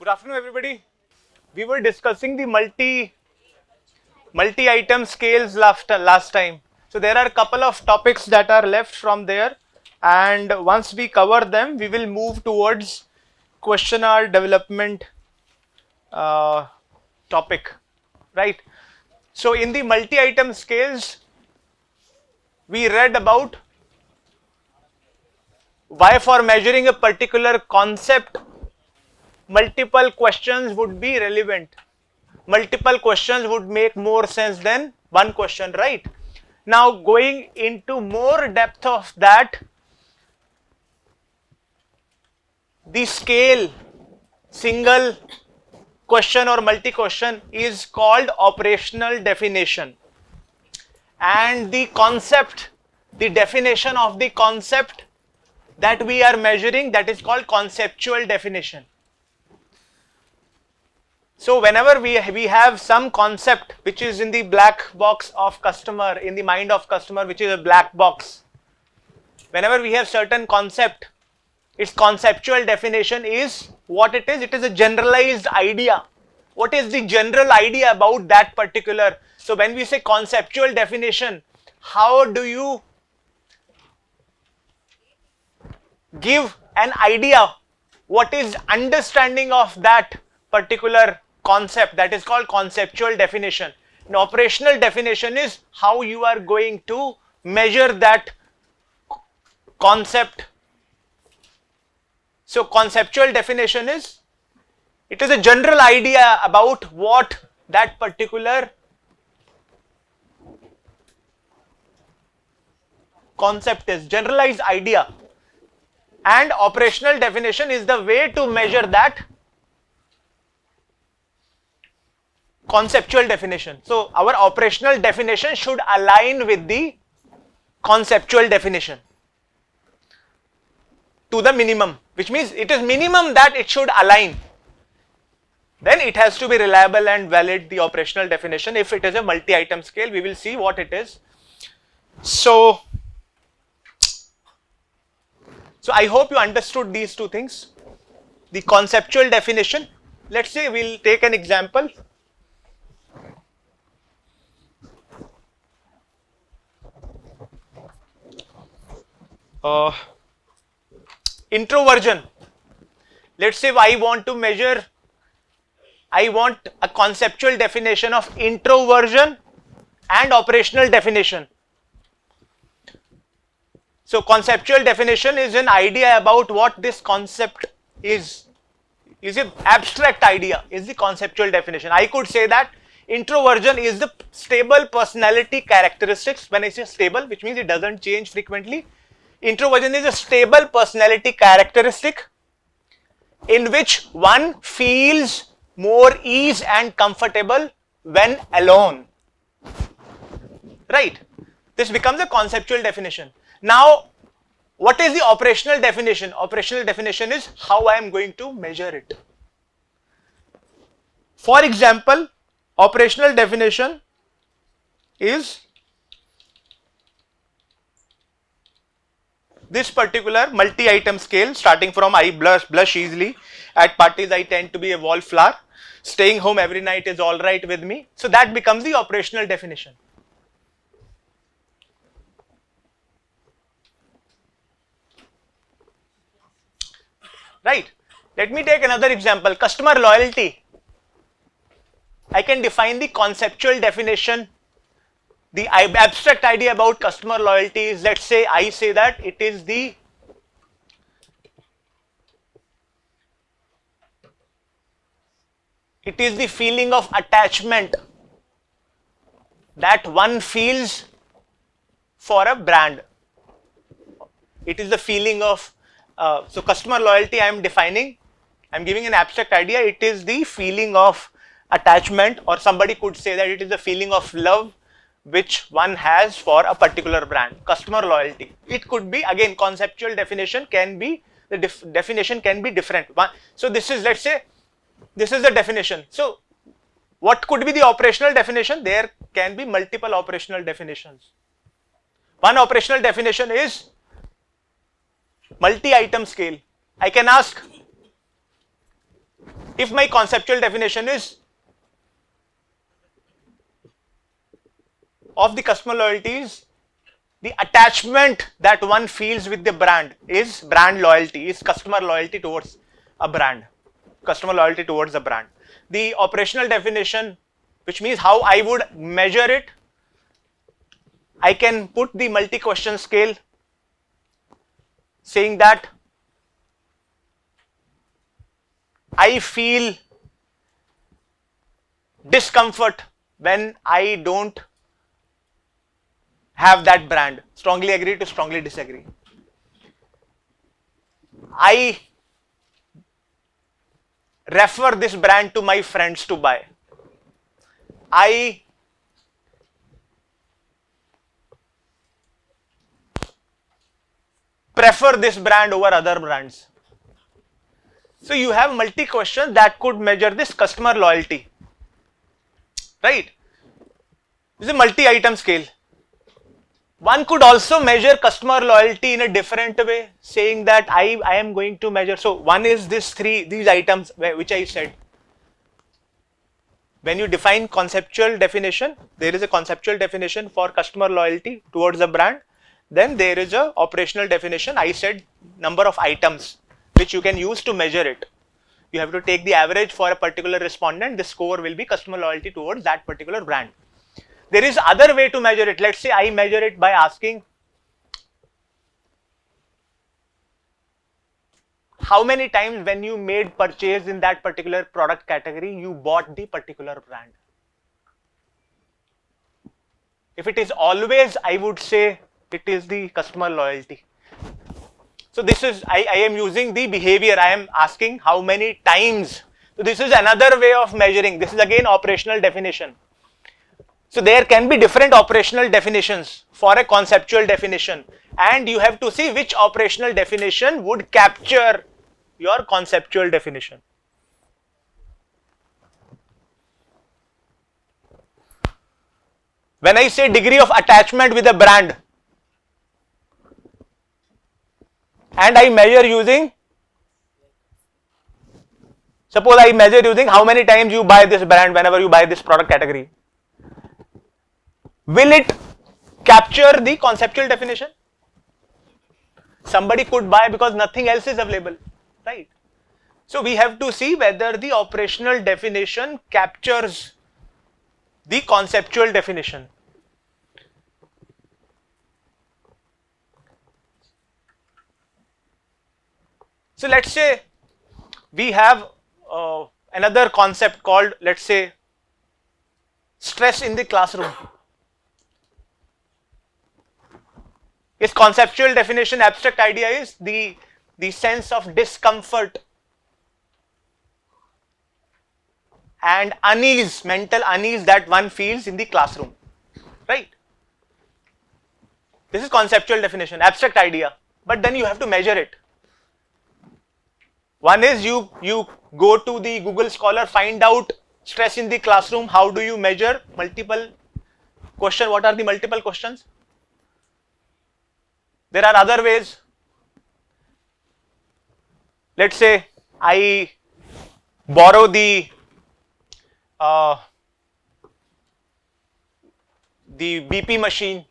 Good afternoon, everybody. We were discussing the multi-item scales last time. So there are a couple of topics that are left from there, and once we cover them, we will move towards questionnaire development topic, right? So in the multi-item scales, we read about why for measuring a particular concept, multiple questions would be relevant. Multiple questions would make more sense than one question, right? Now going into more depth of that, the scale single question or multi question is called operational definition, and the concept, the definition of the concept that we are measuring, that is called conceptual definition. So whenever we have some concept which is in the black box of customer, in the mind of customer, which is a black box, whenever we have certain concept, its conceptual definition is what it is. It is a generalized idea. What is the general idea about that particular? So when we say conceptual definition, how do you give an idea? What is understanding of that particular concept? That is called conceptual definition. An operational definition is how you are going to measure that concept. So conceptual definition is, it is a general idea about what that particular concept is, generalized idea, and operational definition is the way to measure that conceptual definition. So our operational definition should align with the conceptual definition to the minimum, which means it is minimum that it should align. Then it has to be reliable and valid, the operational definition. If it is a multi-item scale, we will see what it is. So I hope you understood these two things. The conceptual definition, let's say we'll take an example. Introversion. Let's say I want to measure, I want a conceptual definition of introversion and operational definition. So conceptual definition is an idea about what this concept is an abstract idea, is the conceptual definition. I could say that introversion is the stable personality characteristics. When I say stable, which means it doesn't change frequently. Introversion is a stable personality characteristic in which one feels more ease and comfortable when alone, right? This becomes a conceptual definition. Now, what is the operational definition? Operational definition is how I am going to measure it. For example, operational definition is this particular multi-item scale, starting from I blush easily, at parties I tend to be a wallflower, staying home every night is all right with me. So that becomes the operational definition. Right. Let me take another example, customer loyalty. I can define the conceptual definition. The abstract idea about customer loyalty is, let's say I say that it is the feeling of attachment that one feels for a brand. It is the feeling of so customer loyalty I am defining, I am giving an abstract idea. It is the feeling of attachment, or somebody could say that it is the feeling of love which one has for a particular brand. Customer loyalty. It could be, again, conceptual definition can be, the definition can be different. So this is, let's say, this is the definition. So what could be the operational definition? There can be multiple operational definitions. One operational definition is multi-item scale. I can ask If my conceptual definition is of the customer loyalties, the attachment that one feels with the brand is brand loyalty, is customer loyalty towards a brand, customer loyalty towards a brand. The operational definition, which means how I would measure it, I can put the multi-question scale saying that I feel discomfort when I don't have that brand. Strongly agree to strongly disagree. I refer this brand to my friends to buy. I prefer this brand over other brands. So you have multi questions that could measure this customer loyalty, right? This is a multi-item scale. One could also measure customer loyalty in a different way, saying that I am going to measure. So one is these items which I said. When you define conceptual definition, there is a conceptual definition for customer loyalty towards a brand. Then there is a operational definition. I said number of items which you can use to measure it. You have to take the average for a particular respondent. The score will be customer loyalty towards that particular brand. There is other way to measure it. Let's say I measure it by asking how many times when you made purchase in that particular product category, you bought the particular brand. If it is always, I would say it is the customer loyalty. So this is, I am using the behavior. I am asking how many times. So this is another way of measuring. This is again operational definition. So there can be different operational definitions for a conceptual definition, and you have to see which operational definition would capture your conceptual definition. When I say degree of attachment with a brand, and I measure using, suppose I measure using how many times you buy this brand whenever you buy this product category. Will it capture the conceptual definition? Somebody could buy because nothing else is available, right? So we have to see whether the operational definition captures the conceptual definition. So let's say we have another concept called, let's say, stress in the classroom. Its conceptual definition, abstract idea is the sense of discomfort and unease, mental unease that one feels in the classroom, right? This is conceptual definition, abstract idea, but then you have to measure it. One is you go to the Google Scholar, find out stress in the classroom. How do you measure? Multiple question. What are the multiple questions? There are other ways. Let's say I borrow the BP machine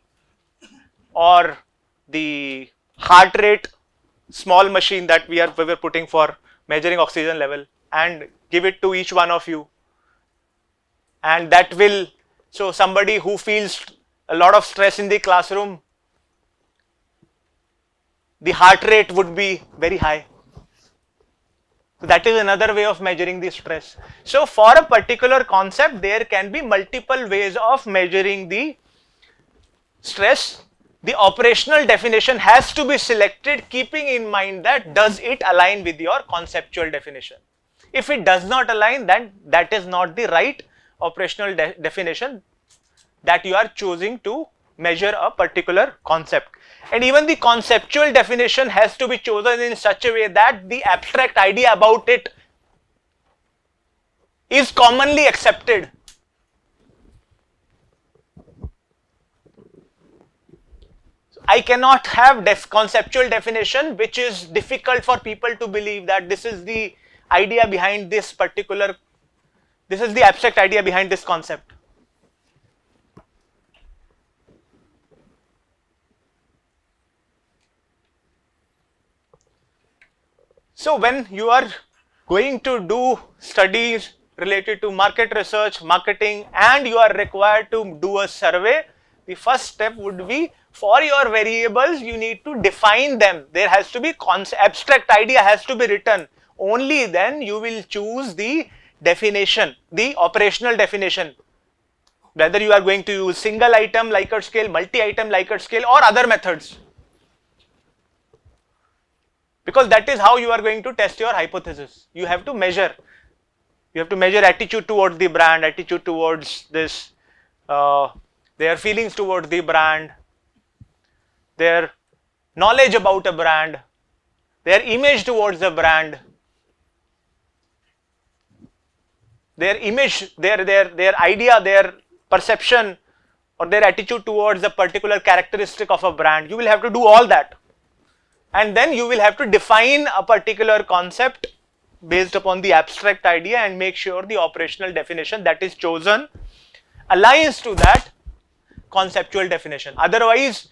or the heart rate small machine that we were putting for measuring oxygen level, and give it to each one of you, and that will, so somebody who feels a lot of stress in the classroom, the heart rate would be very high. So that is another way of measuring the stress. So for a particular concept, there can be multiple ways of measuring the stress. The operational definition has to be selected keeping in mind that does it align with your conceptual definition. If it does not align, then that is not the right operational definition that you are choosing to measure a particular concept. And even the conceptual definition has to be chosen in such a way that the abstract idea about it is commonly accepted. I cannot have conceptual definition which is difficult for people to believe that this is the idea behind this particular, this is the abstract idea behind this concept. So when you are going to do studies related to market research, marketing, and you are required to do a survey, the first step would be, for your variables you need to define them. There has to be abstract idea has to be written. Only then you will choose the definition, the operational definition, whether you are going to use single item Likert scale, multi-item Likert scale, or other methods. Because that is how you are going to test your hypothesis. You have to measure. You have to measure attitude towards the brand, attitude towards this, their feelings towards the brand, their knowledge about a brand, their image towards the brand, their image, their idea, their perception, or their attitude towards a particular characteristic of a brand. You will have to do all that. And then you will have to define a particular concept based upon the abstract idea and make sure the operational definition that is chosen aligns to that conceptual definition. Otherwise,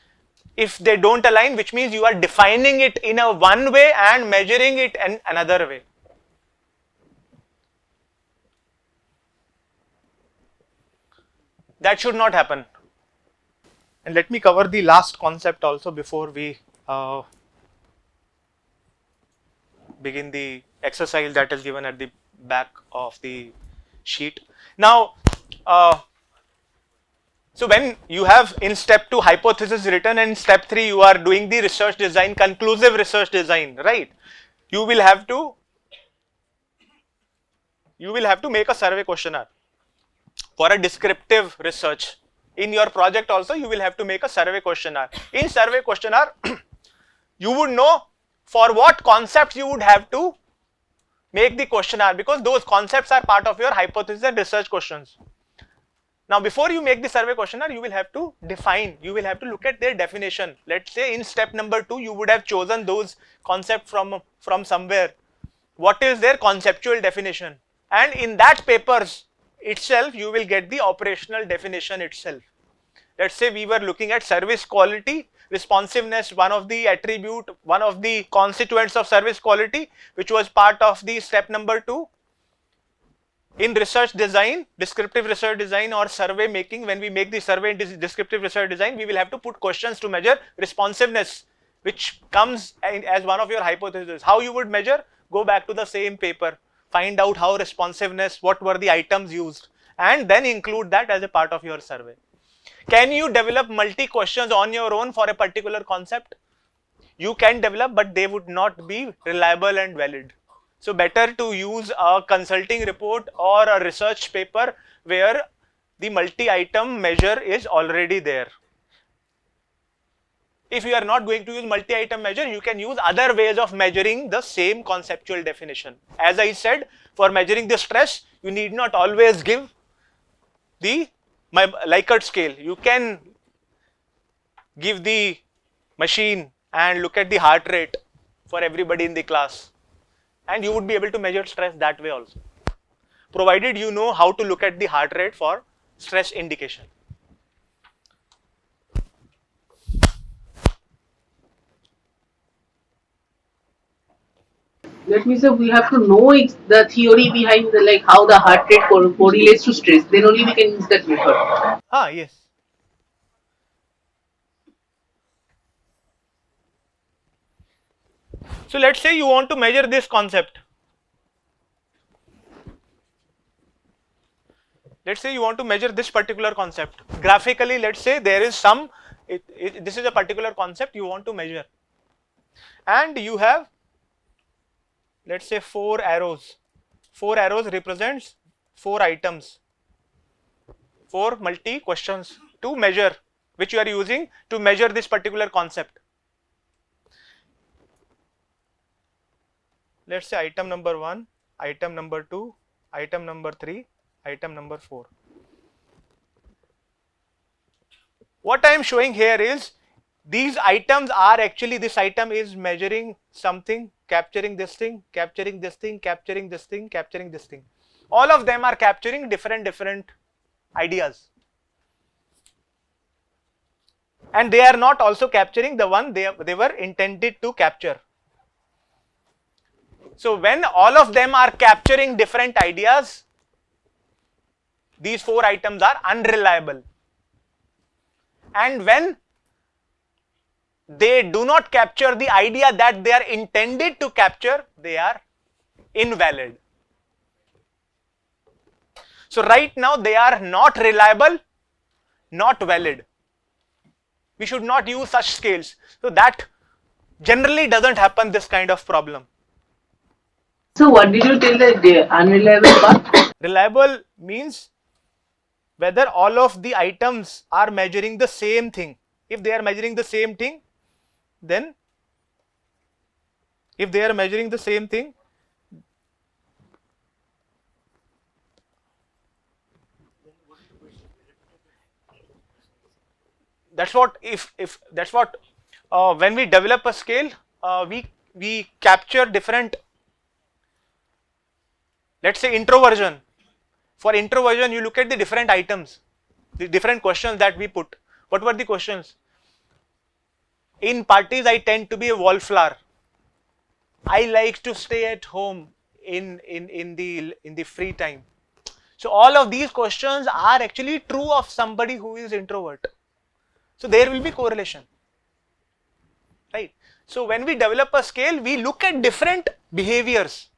if they don't align, which means you are defining it in a one way and measuring it in another way. That should not happen. And let me cover the last concept also before we begin the exercise that is given at the back of the sheet. Now, so when you have in step 2 hypothesis written and step 3 you are doing the research design, conclusive research design, right? You will have to make a survey questionnaire for a descriptive research. In your project also you will have to make a survey questionnaire. In survey questionnaire you would know for what concepts you would have to make the questionnaire, because those concepts are part of your hypothesis and research questions. Now before you make the survey questionnaire, you will have to define, you will have to look at their definition. Let's say in step number 2 you would have chosen those concepts from somewhere. What is their conceptual definition? And in that papers itself you will get the operational definition itself. Let's say we were looking at service quality, responsiveness, one of the attribute, one of the constituents of service quality, which was part of the step number 2. In research design, descriptive research design or survey making, when we make the survey in descriptive research design, we will have to put questions to measure responsiveness, which comes as one of your hypotheses. How you would measure? Go back to the same paper, find out how responsiveness, what were the items used, and then include that as a part of your survey. Can you develop multi questions on your own for a particular concept? You can develop, but they would not be reliable and valid. So better to use a consulting report or a research paper where the multi-item measure is already there. If you are not going to use multi-item measure, you can use other ways of measuring the same conceptual definition. As I said, for measuring the stress, you need not always give the Likert scale. You can give the machine and look at the heart rate for everybody in the class, and you would be able to measure stress that way also, provided you know how to look at the heart rate for stress indication. That means that we have to know the theory behind like how the heart rate correlates to stress. Then only we can use that method. Yes. So let's say you want to measure this concept. Let's say you want to measure this particular concept. Graphically, let's say there is some, this is a particular concept you want to measure. And you have, let's say 4 arrows. 4 arrows represents 4 items, 4 multi questions to measure, which you are using to measure this particular concept. Let's say item number 1, item number 2, item number 3, item number 4. What I am showing here is these items are actually, this item is measuring something capturing this thing, capturing this thing, capturing this thing, capturing this thing. All of them are capturing different ideas. And they are not also capturing the one they were intended to capture. So when all of them are capturing different ideas, these 4 items are unreliable. And when they do not capture the idea that they are intended to capture, they are invalid. So right now they are not reliable, not valid. We should not use such scales. So that generally doesn't happen, this kind of problem. So what did you tell the unreliable part? Reliable means whether all of the items are measuring the same thing. If they are measuring the same thing, then that's what when we develop a scale, we capture different, let's say introversion. For introversion, you look at the different items, the different questions that we put. What were the questions? In parties, I tend to be a wallflower. I like to stay at home in the free time. So all of these questions are actually true of somebody who is introvert. So there will be correlation, right? So when we develop a scale, we look at different behaviors,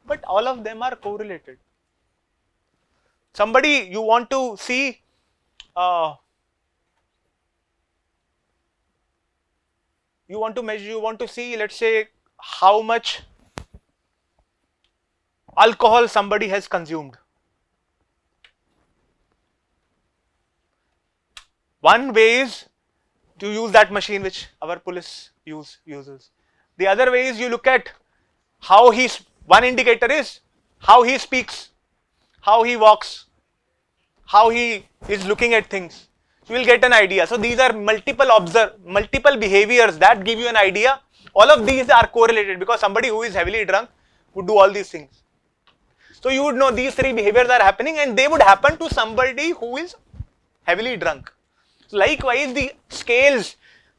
but all of them are correlated. Somebody you want to see, you want to measure, you want to see, let's say, how much alcohol somebody has consumed. One way is to use that machine which our police uses. The other way is you look at how one indicator is how he speaks, how he walks, how he is looking at things. So you will get an idea. So these are multiple behaviors that give you an idea. All of these are correlated because somebody who is heavily drunk would do all these things. So you would know these 3 behaviors are happening and they would happen to somebody who is heavily drunk. So likewise, the scales,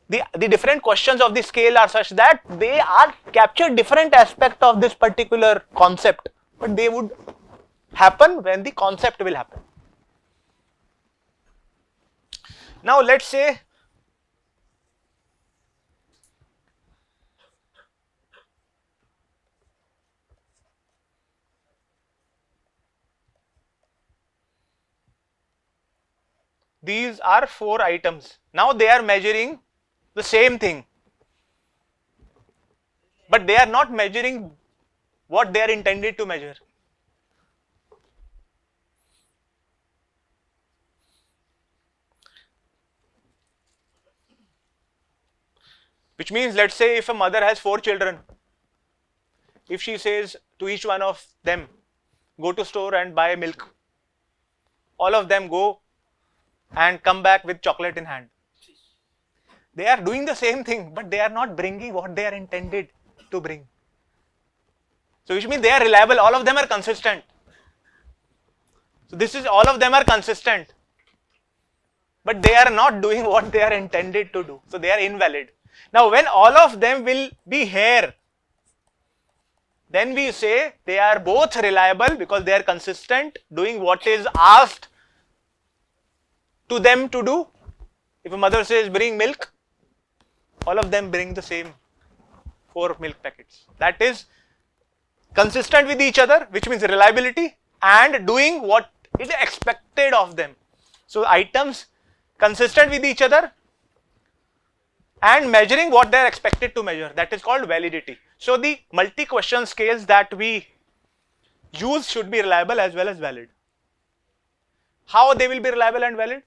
the different questions of the scale are such that they are capture different aspect of this particular concept, but they would happen when the concept will happen. Now let's say these are 4 items. Now they are measuring the same thing, but they are not measuring what they are intended to measure. Which means, let's say if a mother has 4 children, if she says to each one of them, go to store and buy milk, all of them go and come back with chocolate in hand. They are doing the same thing, but they are not bringing what they are intended to bring. So which means they are reliable, all of them are consistent. So this is, all of them are consistent, but they are not doing what they are intended to do. So they are invalid. Now when all of them will be here, then we say they are both reliable because they are consistent, doing what is asked to them to do. If a mother says bring milk, all of them bring the same 4 milk packets. That is consistent with each other, which means reliability and doing what is expected of them. So items consistent with each other and measuring what they are expected to measure, that is called validity. So the multi-question scales that we use should be reliable as well as valid. How they will be reliable and valid?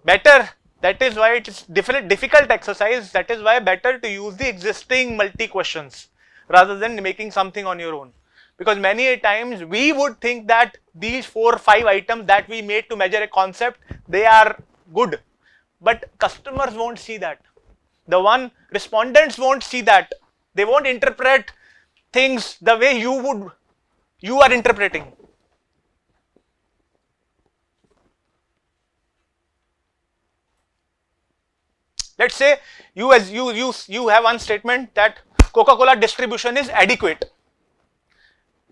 Better, that is why it is difficult exercise, that is why better to use the existing multi-questions rather than making something on your own. Because many a times we would think that these 4 or 5 items that we made to measure a concept, they are good, but customers won't see that. The one respondents won't see that. They won't interpret things the way you are interpreting. Let's say you have one statement that Coca-Cola distribution is adequate.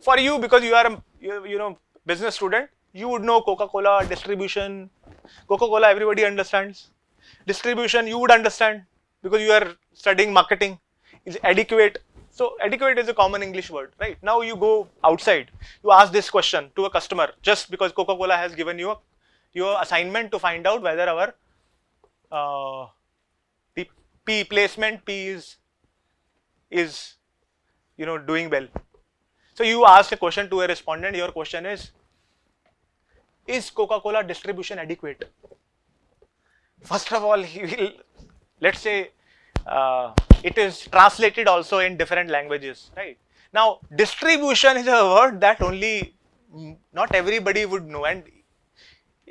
For you, because you are a business student, you would know Coca-Cola distribution. Coca-Cola everybody understands. Distribution you would understand because you are studying marketing. Is adequate. So adequate is a common English word, right? Now you go outside, you ask this question to a customer just because Coca-Cola has given you your assignment to find out whether our the P placement P is doing well. So you ask a question to a respondent. Your question is Coca-Cola distribution adequate? First of all, he will, let's say, it is translated also in different languages, right? Now, distribution is a word that only not everybody would know, and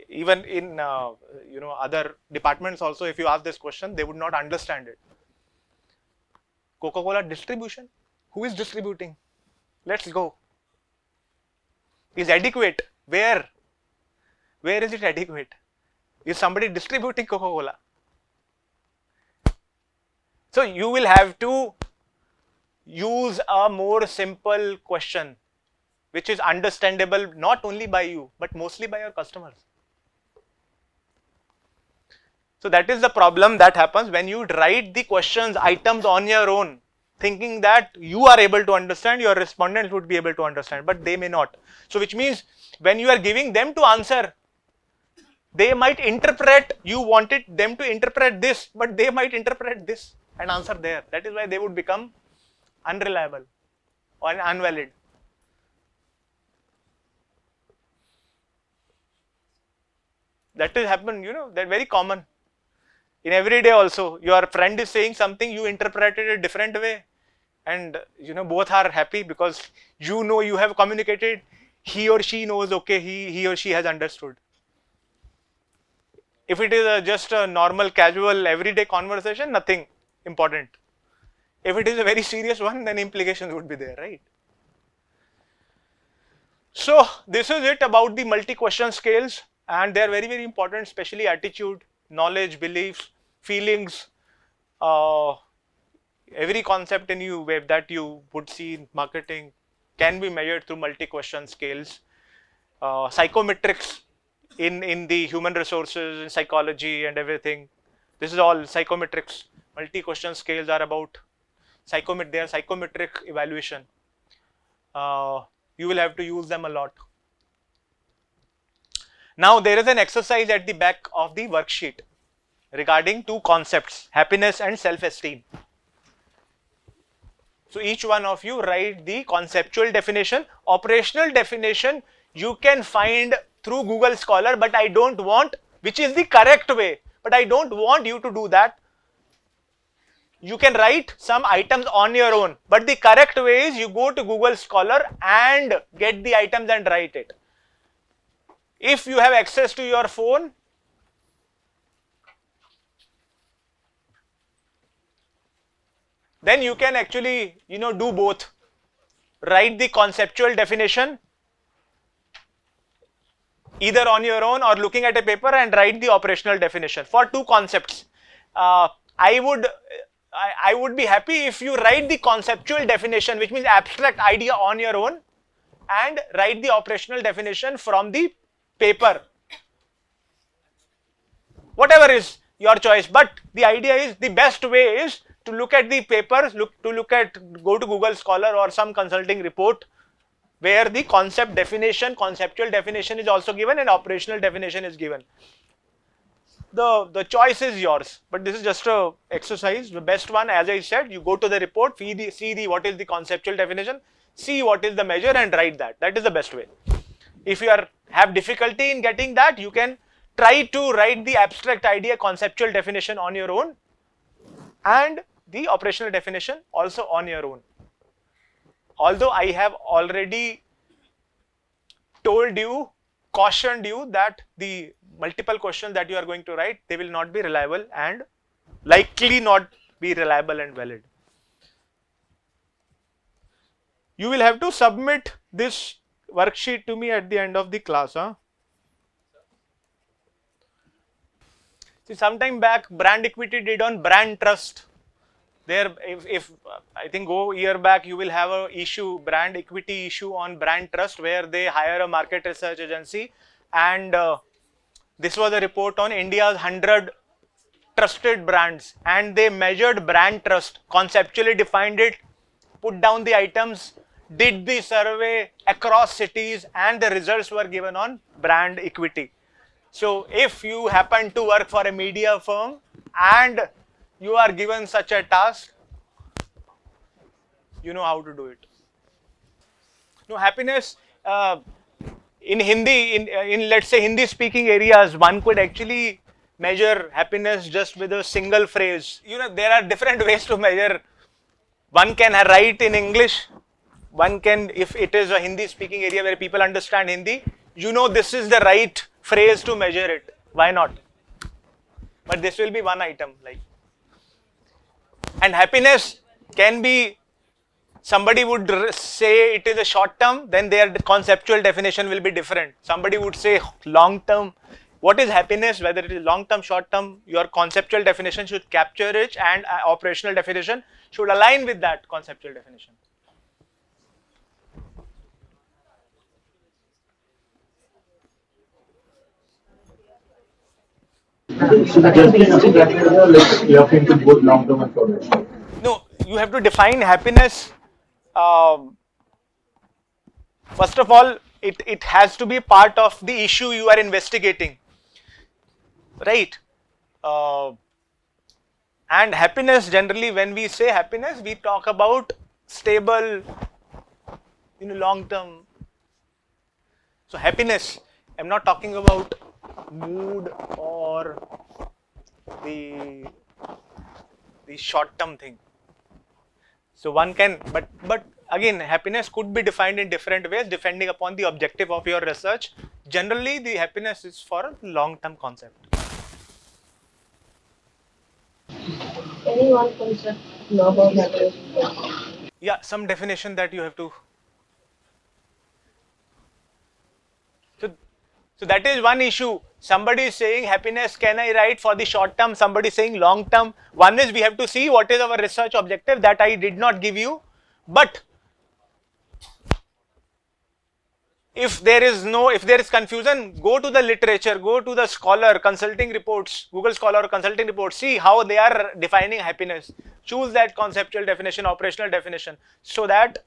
even in other departments also, if you ask this question, they would not understand it. Coca-Cola distribution? Who is distributing? Let's go. Is adequate? Where? Where is it adequate? Is somebody distributing Coca-Cola? So you will have to use a more simple question which is understandable not only by you but mostly by your customers. So that is the problem that happens when you write the questions items on your own, thinking that you are able to understand, your respondents would be able to understand, but they may not. So which means when you are giving them to answer, they might interpret, you wanted them to interpret this, but they might interpret this and answer there. That is why they would become unreliable or invalid. That will happen, that very common. In every day also, your friend is saying something, you interpret it a different way, and both are happy because you have communicated, he or she knows, okay, he or she has understood. If it is just a normal, casual, everyday conversation, nothing important. If it is a very serious one, then implications would be there, right? So this is it about the multi-question scales, and they are very, very important, especially attitude, knowledge, beliefs, feelings, every concept in you web that you would see in marketing can be measured through multi-question scales. Psychometrics in the human resources, in psychology and everything. This is all psychometrics. Multi-question scales are about they are psychometric evaluation. You will have to use them a lot. Now there is an exercise at the back of the worksheet regarding two concepts, happiness and self-esteem. So each one of you write the conceptual definition. Operational definition you can find through Google Scholar, but I don't want, which is the correct way, but I don't want you to do that. You can write some items on your own, but the correct way is you go to Google Scholar and get the items and write it. If you have access to your phone, then you can actually, do both. Write the conceptual definition either on your own or looking at a paper and write the operational definition for two concepts. I would be happy if you write the conceptual definition, which means abstract idea, on your own, and write the operational definition from the paper. Whatever is your choice, but the idea is, the best way is to look at the papers, go to Google Scholar or some consulting report where the conceptual definition is also given and operational definition is given. The choice is yours, but this is just a exercise. The best one, as I said, you go to the report, see what is the conceptual definition, see what is the measure and write that. That is the best way. If you have difficulty in getting that, you can try to write the abstract idea conceptual definition on your own and the operational definition also on your own. Although I have already cautioned you that the multiple questions that you are going to write, they will not be reliable and likely not be reliable and valid. You will have to submit this worksheet to me at the end of the class. See, sometime back, brand equity did on brand trust. There, if I think go year back, you will have a issue, brand equity issue on brand trust, where they hire a market research agency, and this was a report on India's 100 trusted brands, and they measured brand trust, conceptually defined it, put down the items, did the survey across cities, and the results were given on brand equity. So if you happen to work for a media firm and you are given such a task, you know how to do it. No, happiness in Hindi, in let's say Hindi speaking areas, one could actually measure happiness just with a single phrase. You know, there are different ways to measure. One can write in English, one can, if it is a Hindi speaking area where people understand Hindi, you know this is the right phrase to measure it. Why not? But this will be one item, like. And happiness can be, somebody would say it is a short term, then their conceptual definition will be different. Somebody would say long term. What is happiness, whether it is long term, short term, your conceptual definition should capture it, and operational definition should align with that conceptual definition. So just you have to include both long term and short term. No, you have to define happiness. First of all, it has to be part of the issue you are investigating, right? And happiness, generally when we say happiness, we talk about stable, long term. So happiness, I'm not talking about mood or the short term thing. So one can, but again, happiness could be defined in different ways depending upon the objective of your research. Generally, the happiness is for a long term concept. Any one concept know about happiness? Yeah, some definition that you have to. So that is one issue. Somebody is saying happiness, can I write for the short term? Somebody is saying long term. One is we have to see what is our research objective, that I did not give you. But if there is confusion, go to the literature, go to the scholar consulting reports, Google Scholar consulting reports, see how they are defining happiness. Choose that conceptual definition, operational definition, so that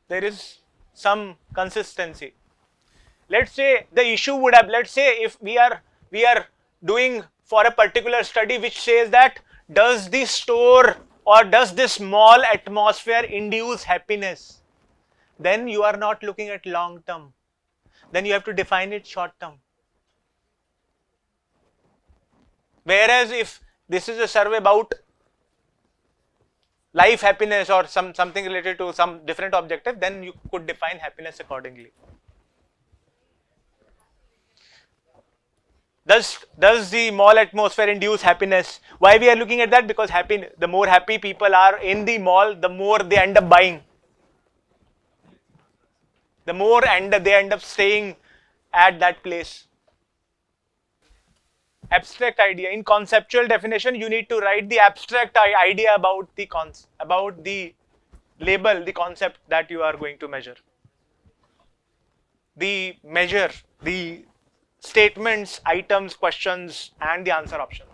there is some consistency. Let's say the issue would have, let's say if we are doing for a particular study which says that does this store or does this mall atmosphere induce happiness, then you are not looking at long term, then you have to define it short term. Whereas if this is a survey about life happiness or something related to some different objective, then you could define happiness accordingly. Does the mall atmosphere induce happiness? Why we are looking at that? Because the more happy people are in the mall, the more they end up buying. The more they end up staying at that place. Abstract idea. In conceptual definition, you need to write the abstract idea about the label, the concept that you are going to measure. The measure, the statements, items, questions, and the answer option.